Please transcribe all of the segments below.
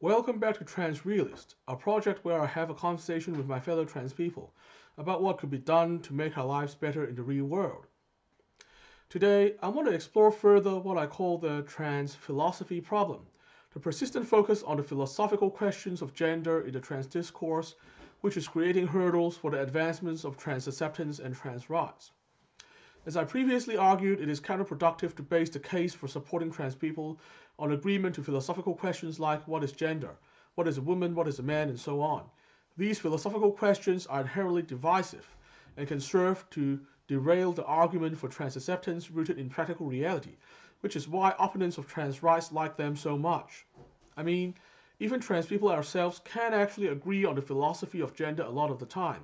Welcome back to Realist, a project where I have a conversation with my fellow trans people about what could be done to make our lives better in the real world. Today, I want to explore further what I call the trans philosophy problem, the persistent focus on the philosophical questions of gender in the trans discourse, which is creating hurdles for the advancements of trans acceptance and trans rights. As I previously argued, it is counterproductive to base the case for supporting trans people on agreement to philosophical questions like what is gender, what is a woman, what is a man, and so on. These philosophical questions are inherently divisive and can serve to derail the argument for trans acceptance rooted in practical reality, which is why opponents of trans rights like them so much. I mean, even trans people ourselves can actually agree on the philosophy of gender a lot of the time.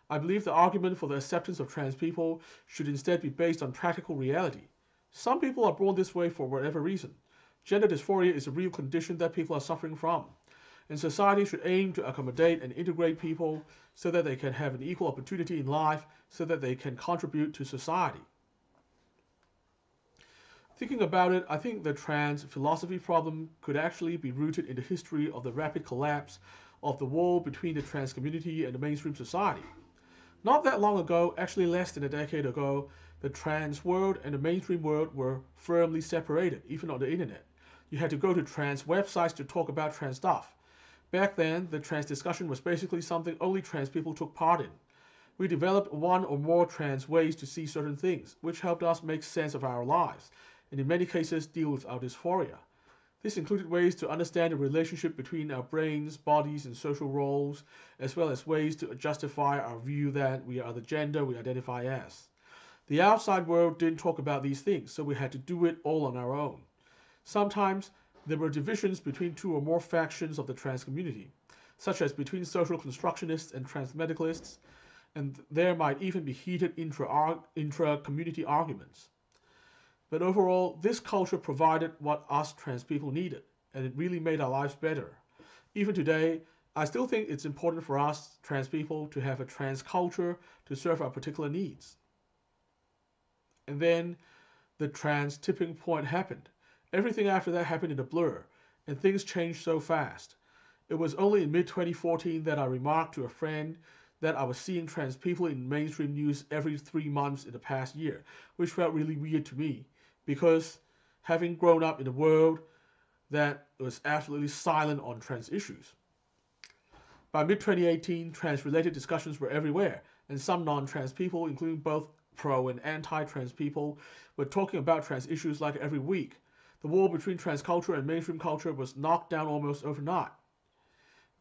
I believe the argument for the acceptance of trans people should instead be based on practical reality. Some people are born this way for whatever reason. Gender dysphoria is a real condition that people are suffering from, and society should aim to accommodate and integrate people so that they can have an equal opportunity in life, so that they can contribute to society. Thinking about it, I think the trans philosophy problem could actually be rooted in the history of the rapid collapse of the wall between the trans community and the mainstream society. Not that long ago, actually less than a decade ago, the trans world and the mainstream world were firmly separated, even on the internet. You had to go to trans websites to talk about trans stuff. Back then, the trans discussion was basically something only trans people took part in. We developed one or more trans ways to see certain things, which helped us make sense of our lives, and in many cases deal with our dysphoria. This included ways to understand the relationship between our brains, bodies, and social roles, as well as ways to justify our view that we are the gender we identify as. The outside world didn't talk about these things, so we had to do it all on our own. Sometimes there were divisions between two or more factions of the trans community, such as between social constructionists and transmedicalists, and there might even be heated intra-community arguments. But overall, this culture provided what us trans people needed, and it really made our lives better. Even today, I still think it's important for us trans people to have a trans culture to serve our particular needs. And then the trans tipping point happened. Everything after that happened in a blur, and things changed so fast. It was only in mid 2014 that I remarked to a friend that I was seeing trans people in mainstream news every 3 months in the past year, which felt really weird to me because having grown up in a world that was absolutely silent on trans issues. By mid 2018, trans related discussions were everywhere, and some non trans people, including both pro and anti trans people, were talking about trans issues like every week. The wall between trans culture and mainstream culture was knocked down almost overnight.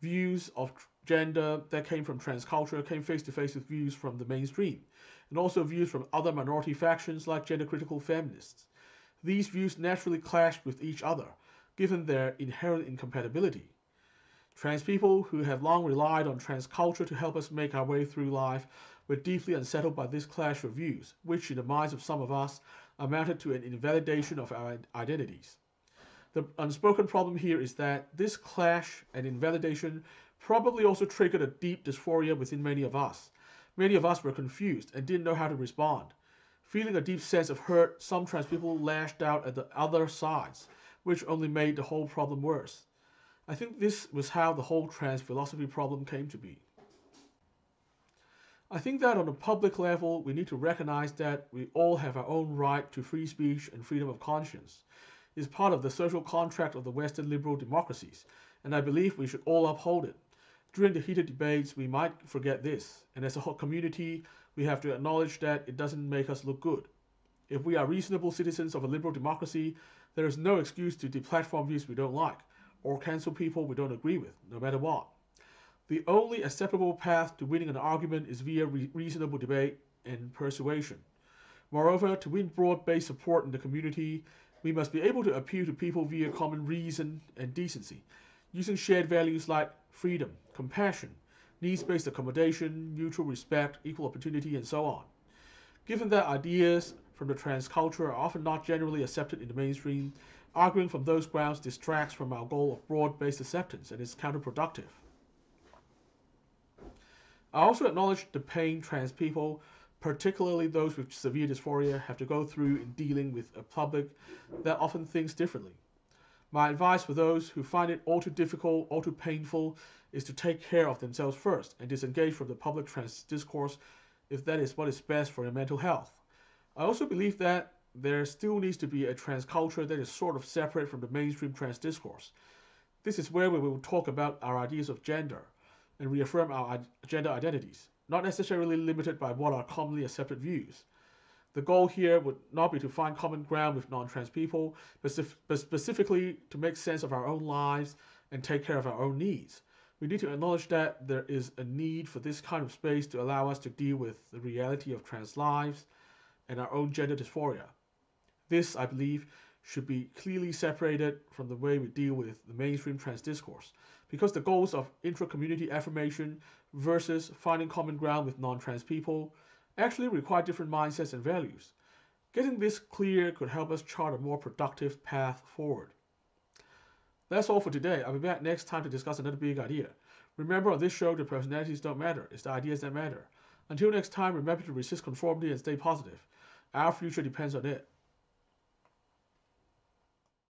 Views of gender that came from trans culture came face to face with views from the mainstream, and also views from other minority factions like gender critical feminists. These views naturally clashed with each other, given their inherent incompatibility. Trans people who have long relied on trans culture to help us make our way through life were deeply unsettled by this clash of views, which in the minds of some of us amounted to an invalidation of our identities. The unspoken problem here is that this clash and invalidation probably also triggered a deep dysphoria within many of us. Many of us were confused and didn't know how to respond. Feeling a deep sense of hurt, some trans people lashed out at the other sides, which only made the whole problem worse. I think this was how the whole trans philosophy problem came to be. I think that on a public level, we need to recognize that we all have our own right to free speech and freedom of conscience. It is part of the social contract of the Western liberal democracies, and I believe we should all uphold it. During the heated debates, we might forget this, and as a whole community, we have to acknowledge that it doesn't make us look good. If we are reasonable citizens of a liberal democracy, there is no excuse to deplatform views we don't like, or cancel people we don't agree with, no matter what. The only acceptable path to winning an argument is via reasonable debate and persuasion. Moreover, to win broad-based support in the community, we must be able to appeal to people via common reason and decency, using shared values like freedom, compassion, needs-based accommodation, mutual respect, equal opportunity, and so on. Given that ideas from the trans culture are often not generally accepted in the mainstream, arguing from those grounds distracts from our goal of broad-based acceptance and is counterproductive. I also acknowledge the pain trans people, particularly those with severe dysphoria, have to go through in dealing with a public that often thinks differently. My advice for those who find it all too difficult, all too painful, is to take care of themselves first and disengage from the public trans discourse if that is what is best for your mental health. I also believe that there still needs to be a trans culture that is sort of separate from the mainstream trans discourse. This is where we will talk about our ideas of gender and reaffirm our gender identities, not necessarily limited by what are commonly accepted views. The goal here would not be to find common ground with non trans people, but specifically to make sense of our own lives and take care of our own needs. We need to acknowledge that there is a need for this kind of space to allow us to deal with the reality of trans lives and our own gender dysphoria. This, I believe, should be clearly separated from the way we deal with the mainstream trans discourse, because the goals of intra community affirmation versus finding common ground with non trans people actually require different mindsets and values. Getting this clear could help us chart a more productive path forward. That's all for today. I'll be back next time to discuss another big idea. Remember, on this show, the personalities don't matter, it's the ideas that matter. Until next time, remember to resist conformity and stay positive. Our future depends on it.